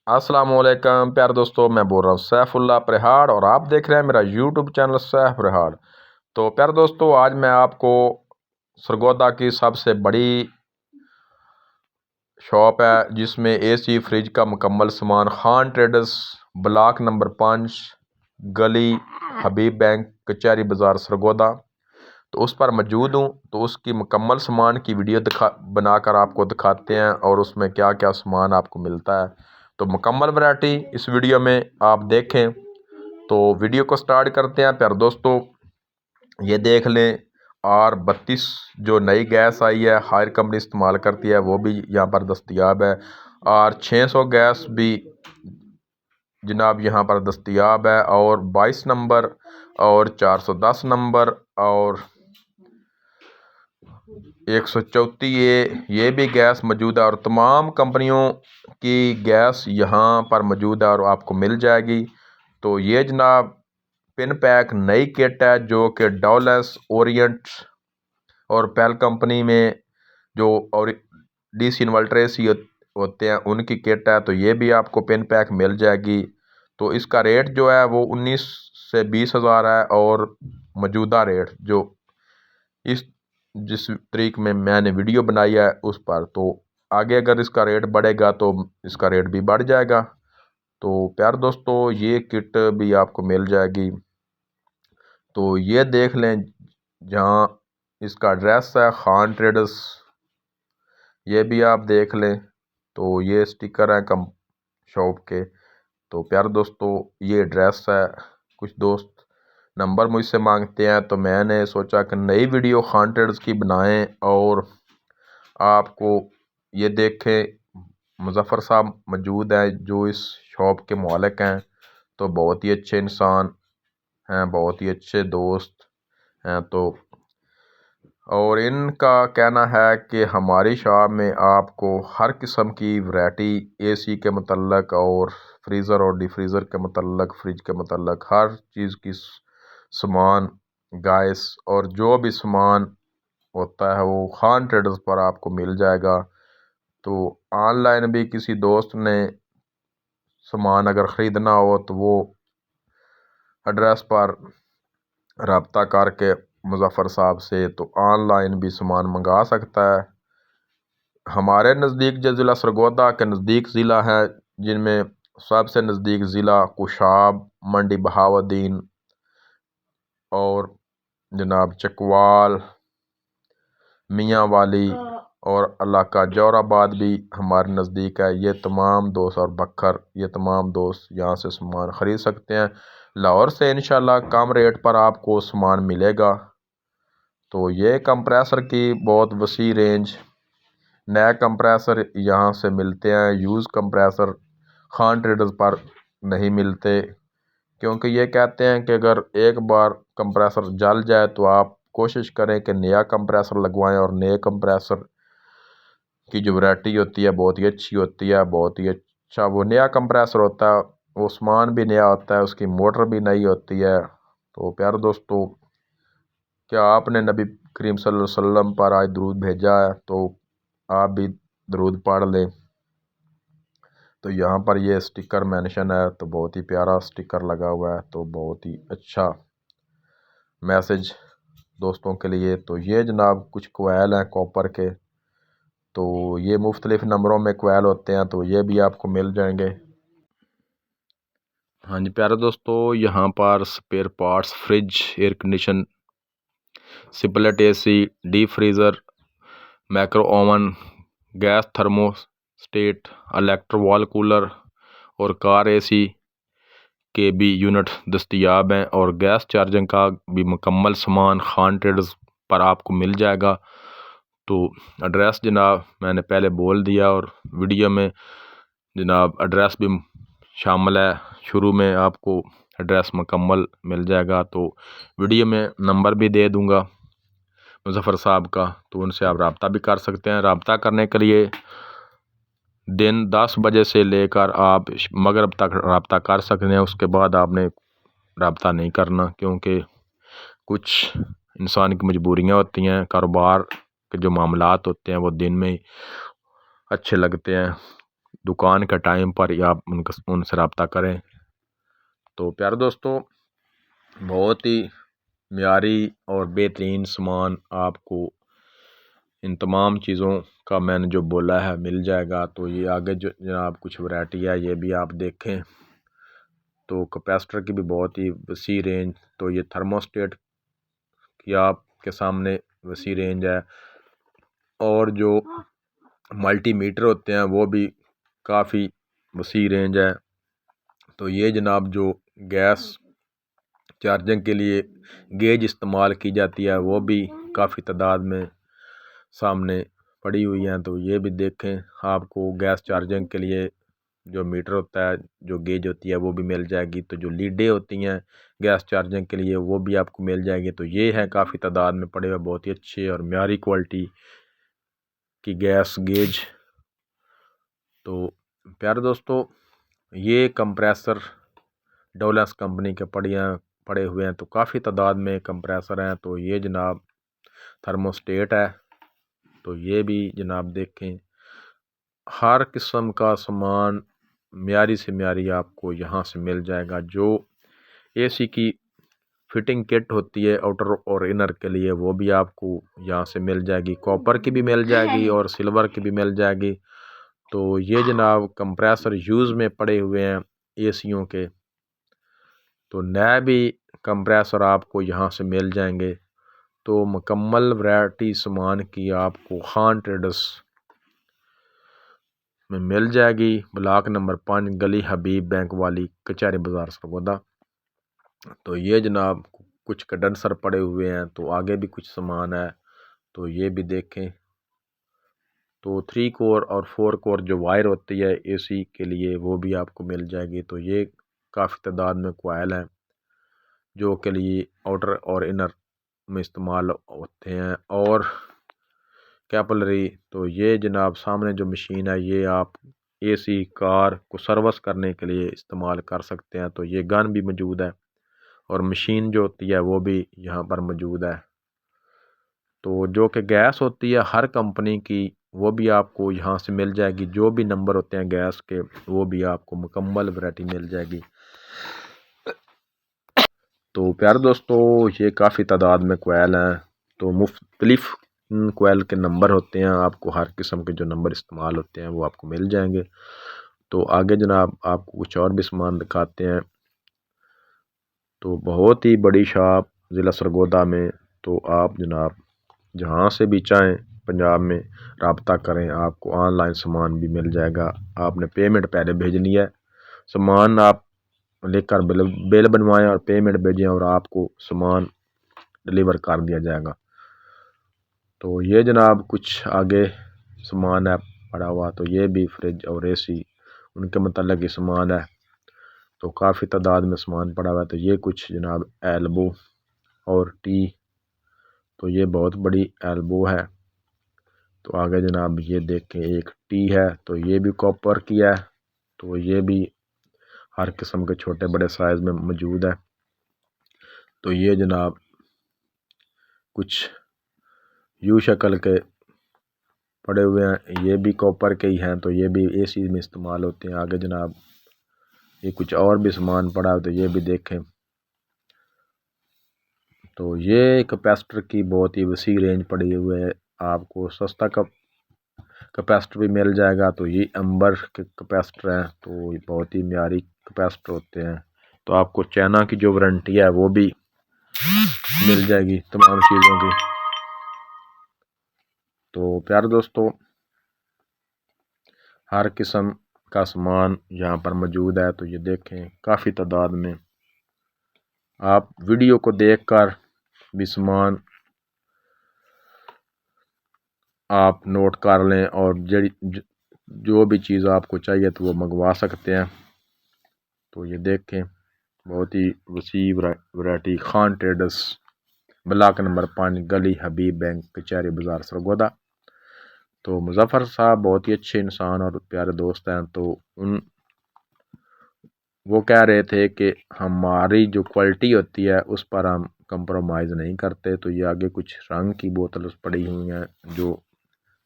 अस्सलामुअलैकुम प्यारे दोस्तों, मैं बोल रहा हूँ सैफुल्ला प्रहाड़ और आप देख रहे हैं मेरा यूट्यूब चैनल सैफ प्रहाड़। तो प्यारे दोस्तों, आज मैं आपको सरगोदा की सबसे बड़ी शॉप है जिसमें एसी फ्रिज का मुकम्मल सामान खान ट्रेडर्स, ब्लॉक नंबर 5, गली हबीब बैंक, कचहरी बाज़ार, सरगोदा, तो उस पर मौजूद हूँ। तो उसकी मुकम्मल सामान की वीडियो बनाकर आपको दिखाते हैं और उसमें क्या क्या सामान आपको मिलता है। तो मुकम्मल वैरायटी इस वीडियो में आप देखें। तो वीडियो को स्टार्ट करते हैं प्यारे दोस्तों। ये देख लें R32 जो नई गैस आई है, हायर कंपनी इस्तेमाल करती है, वो भी यहाँ पर दस्तयाब है। R600 गैस भी जनाब यहाँ पर दस्तयाब है, और 22 नंबर और 410 नंबर और 134 ये भी गैस मौजूद है, और तमाम कंपनियों की गैस यहाँ पर मौजूद है और आपको मिल जाएगी। तो ये जनाब पिन पैक नई किट है जो कि डॉलेस, ओरिएंट और पेल कंपनी में जो और DC इन्वर्टर एसी होते हैं उनकी किट है। तो ये भी आपको पिन पैक मिल जाएगी। तो इसका रेट जो है वो 19 से 20 हज़ार है, और मौजूदा रेट जो इस जिस तरीक में मैंने वीडियो बनाई है उस पर, तो आगे अगर इसका रेट बढ़ेगा तो इसका रेट भी बढ़ जाएगा। तो प्यारे दोस्तों, ये किट भी आपको मिल जाएगी। तो ये देख लें जहाँ इसका एड्रेस है खान ट्रेडर्स, ये भी आप देख लें। तो ये स्टिकर है कम शॉप के। तो प्यारे दोस्तों, ये एड्रेस है। कुछ दोस्त नंबर मुझसे मांगते हैं, तो मैंने सोचा कि नई वीडियो खान ट्रेडर्स की बनाएं और आपको ये देखें। मुज़फ़्फ़र साहब मौजूद हैं जो इस शॉप के मालिक हैं। तो बहुत ही अच्छे इंसान हैं, बहुत ही अच्छे दोस्त हैं। तो और इनका कहना है कि हमारी शॉप में आपको हर किस्म की वैरायटी एसी के मतलब और फ्रीज़र और डिफ्रीज़र के मतलब, फ्रिज के मतलब हर चीज़ की सामान, गैस और जो भी सामान होता है वो खान ट्रेडर्स पर आपको मिल जाएगा। तो ऑनलाइन भी किसी दोस्त ने सामान अगर ख़रीदना हो तो वो एड्रेस पर रब्ता करके मुज़फ़्फ़र साहब से तो ऑनलाइन भी सामान मंगा सकता है। हमारे नज़दीक जो ज़िला सरगोदा के नज़दीक ज़िला है, जिनमें सबसे नज़दीक ज़िला कुशाब, मंडी बहाउद्दीन और जनाब चकवाल, मियाँ वाली और इलाका जोराबाद भी हमारे नज़दीक है। ये तमाम दोस्त और बखर, ये तमाम दोस्त यहाँ से सामान ख़रीद सकते हैं। लाहौर से इंशाल्लाह कम रेट पर आपको सामान मिलेगा। तो ये कंप्रेसर की बहुत वसी रेंज, नए कंप्रेसर यहाँ से मिलते हैं। यूज़ कंप्रेसर खान ट्रेडर्स पर नहीं मिलते, क्योंकि ये कहते हैं कि अगर एक बार कंप्रेसर जल जाए तो आप कोशिश करें कि नया कंप्रेसर लगवाएं, और नए कंप्रेसर की जो वैरायटी होती है बहुत ही अच्छी होती है, बहुत ही अच्छा वो नया कंप्रेसर होता है। वो सामान भी नया होता है, उसकी मोटर भी नई होती है। तो प्यारे दोस्तों, क्या आपने नबी करीम सल्लल्लाहु अलैहि वसल्लम पर आज दरूद भेजा है? तो आप भी दरूद पढ़ लें। तो यहाँ पर ये स्टिकर मेंशन है, तो बहुत ही प्यारा स्टिकर लगा हुआ है, तो बहुत ही अच्छा मैसेज दोस्तों के लिए। तो ये जनाब कुछ कोयल हैं कॉपर के, तो ये मुख्तलिफ़ नंबरों में कोयल होते हैं, तो ये भी आपको मिल जाएंगे। हाँ जी प्यारे दोस्तों, यहाँ पर spare parts, fridge, air condition, split AC, deep freezer, micro oven, gas thermostat, electro wall cooler और कार एसी के भी यूनिट दस्तयाब हैं, और गैस चार्जिंग का भी मुकम्मल सामान खान ट्रेडर्स पर आपको मिल जाएगा। तो एड्रेस जनाब मैंने पहले बोल दिया, और वीडियो में जनाब एड्रेस भी शामिल है। शुरू में आपको एड्रेस मुकम्मल मिल जाएगा। तो वीडियो में नंबर भी दे दूंगा मुज़फ़्फ़र साहब का, तो उनसे आप रब्ता भी कर सकते हैं। रब्ता करने के लिए दिन 10 बजे से लेकर आप मगरिब तक रब्ता कर सकते हैं। उसके बाद आपने रब्ता नहीं करना, क्योंकि कुछ इंसान की मजबूरियाँ होती हैं, कारोबार के जो मामलात होते हैं वो दिन में अच्छे लगते हैं। दुकान का टाइम पर या आप उनसे रब्ता करें। तो प्यारे दोस्तों, बहुत ही म्यारी और बेहतरीन सामान आपको इन तमाम चीज़ों का मैंने जो बोला है मिल जाएगा। तो ये आगे जो जनाब कुछ वैरायटी है ये भी आप देखें। तो कैपेसिटर की भी बहुत ही वसी रेंज, तो ये थर्मोस्टेट की आपके सामने वसी रेंज है। और जो मल्टीमीटर होते हैं वो भी काफ़ी वसी रेंज है। तो ये जनाब जो गैस चार्जिंग के लिए गेज इस्तेमाल की जाती है वो भी काफ़ी तादाद में सामने पड़ी हुई हैं। तो ये भी देखें, आपको गैस चार्जिंग के लिए जो मीटर होता है, जो गेज होती है वो भी मिल जाएगी। तो जो लीडें होती हैं गैस चार्जिंग के लिए वो भी आपको मिल जाएगी। तो ये है काफ़ी तादाद में पड़े हुए बहुत ही अच्छे और म्यारी क्वालिटी की गैस गेज। तो प्यारे दोस्तों, ये कंप्रेसर डोलेंस कंपनी के पड़े हुए हैं। तो काफ़ी तादाद में कंप्रेसर हैं। तो ये जनाब थर्मोस्टेट है। तो ये भी जनाब देखें, हर किस्म का सामान म्यारी से म्यारी आपको यहाँ से मिल जाएगा। जो एसी की फिटिंग किट होती है आउटर और इनर के लिए वो भी आपको यहाँ से मिल जाएगी। कॉपर की भी मिल जाएगी और सिल्वर की भी मिल जाएगी। तो ये जनाब कंप्रेसर यूज़ में पड़े हुए हैं एसियों के। तो नए भी कंप्रेसर आपको यहाँ से मिल जाएंगे। तो मुकम्मल वैरायटी सामान की आपको खान ट्रेडर्स में मिल जाएगी। ब्लॉक नंबर 5 गली हबीब बैंक वाली, कचहरी बाज़ार, सरगोदा। तो ये जनाब कुछ कंडेंसर पड़े हुए हैं। तो आगे भी कुछ सामान है, तो ये भी देखें। तो 3 कोर और 4 कोर जो वायर होती है एसी के लिए वो भी आपको मिल जाएगी। तो ये काफ़ी तादाद में कोयल हैं जो के लिए आउटर और इनर में इस्तेमाल होते हैं। और कैपलरी, तो ये जनाब सामने जो मशीन है ये आप एसी कार को सर्विस करने के लिए इस्तेमाल कर सकते हैं। तो ये गन भी मौजूद है और मशीन जो होती है वो भी यहाँ पर मौजूद है। तो जो कि गैस होती है हर कंपनी की वो भी आपको यहाँ से मिल जाएगी। जो भी नंबर होते हैं गैस के वो भी आपको मुकम्मल वैरायटी मिल जाएगी। तो प्यारे दोस्तों, ये काफ़ी तादाद में कोयल हैं। तो मुख्तलिफ कोयल के नंबर होते हैं, आपको हर किस्म के जो नंबर इस्तेमाल होते हैं वो आपको मिल जाएंगे। तो आगे जनाब आपको कुछ और भी सामान दिखाते हैं। तो बहुत ही बड़ी शॉप ज़िला सरगोदा में। तो आप जनाब जहाँ से भी चाहें पंजाब में रब्ता करें, आपको ऑनलाइन सामान भी मिल जाएगा। आपने पेमेंट पहले भेजनी है, सामान आप लेकर बिल बनवाएं और पेमेंट भेजें और आपको सामान डिलीवर कर दिया जाएगा। तो ये जनाब कुछ आगे सामान है पड़ा हुआ। तो ये भी फ्रिज और एसी उनके मतलब ही सामान है। तो काफ़ी तादाद में सामान पड़ा हुआ है। तो ये कुछ जनाब एल्बो और टी, तो ये बहुत बड़ी एल्बो है। तो आगे जनाब ये देखें एक टी है, तो ये भी कॉपर की है। तो ये भी हर किस्म के छोटे बड़े साइज़ में मौजूद है। तो ये जनाब कुछ यू शक्ल के पड़े हुए हैं, ये भी कॉपर के ही हैं। तो ये भी एसी में इस्तेमाल होते हैं। आगे जनाब ये कुछ और भी सामान पड़ा है, तो ये भी देखें। तो ये कैपेसिटर की बहुत ही वसी रेंज पड़ी हुई है। आपको सस्ता कैपेसिटर भी मिल जाएगा। तो ये अंबर के कैपेसिटर हैं, तो ये बहुत ही म्यारी कैपेसिटर होते हैं। तो आपको चाइना की जो वारंटी है वो भी मिल जाएगी तमाम चीज़ों की। तो प्यारे दोस्तों, हर किस्म का सामान यहाँ पर मौजूद है। तो ये देखें काफ़ी तादाद में, आप वीडियो को देखकर भी सामान आप नोट कर लें और जो भी चीज़ आपको चाहिए तो वो मंगवा सकते हैं। तो ये देखें बहुत ही वसी variety, Khan traders, block number 5 गली हबीब बैंक, कचहरी बाज़ार, सरगोदा। तो मुजफ्फर साहब बहुत ही अच्छे इंसान और प्यारे दोस्त हैं। तो वो कह रहे थे कि हमारी जो क्वालिटी होती है उस पर हम कंप्रोमाइज़ नहीं करते। तो ये आगे कुछ रंग की बोतल पड़ी हुई हैं, जो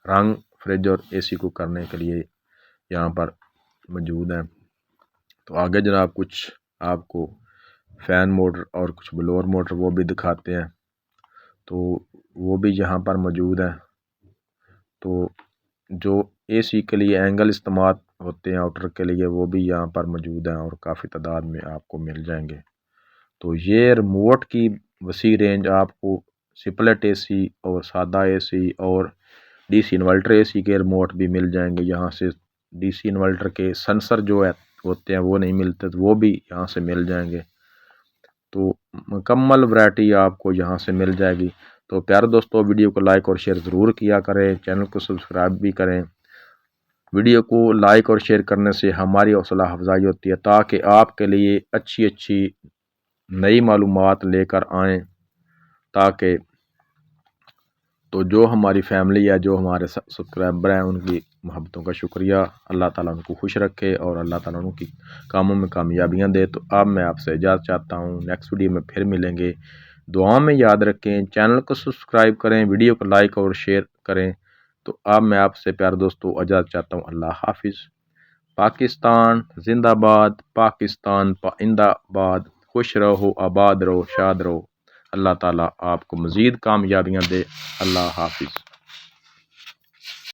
रंग फ्रिज और एसी को करने के लिए यहाँ पर मौजूद हैं। तो आगे जनाब कुछ आपको फ़ैन मोटर और कुछ ब्लोअर मोटर वो भी दिखाते हैं, तो वो भी यहाँ पर मौजूद हैं। तो जो एसी के लिए एंगल इस्तेमाल होते हैं आउटर के लिए, वो भी यहाँ पर मौजूद हैं और काफ़ी तादाद में आपको मिल जाएंगे। तो ये रिमोट की वसी रेंज आपको स्प्लिट एसी और सादा एसी और डीसी इन्वर्टर एसी के रिमोट भी मिल जाएंगे। यहाँ से डीसी इन्वर्टर के सेंसर जो है होते हैं वो नहीं मिलते, तो वो भी यहाँ से मिल जाएंगे। तो मुकम्मल वैरायटी आपको यहाँ से मिल जाएगी। तो प्यारे दोस्तों, वीडियो को लाइक और शेयर ज़रूर किया करें, चैनल को सब्सक्राइब भी करें। वीडियो को लाइक और शेयर करने से हमारी हौसला अफजाई होती है, ताकि आपके लिए अच्छी अच्छी नई मालूमात लेकर आएँ, ताकि तो जो हमारी फैमिली है, जो हमारे सब्सक्राइबर हैं, उनकी मोहब्बतों का शुक्रिया। अल्लाह ताला उनको खुश रखे और अल्लाह ताला उनकी कामों में कामयाबियाँ दे। तो अब मैं आपसे इजाज़त चाहता हूँ, नेक्स्ट वीडियो में फिर मिलेंगे। दुआ में याद रखें, चैनल को सब्सक्राइब करें, वीडियो को लाइक और शेयर करें। तो अब मैं आपसे प्यारे दोस्तों इजाज़त चाहता हूँ। अल्लाह हाफिज़। पाकिस्तान जिंदाबाद, पाकिस्तान पाइंदाबाद। खुश रहो, आबाद रहो, शाद रहो। अल्लाह ताला आपको मज़ीद कामयाबियाँ दे। अल्लाह हाफिज़।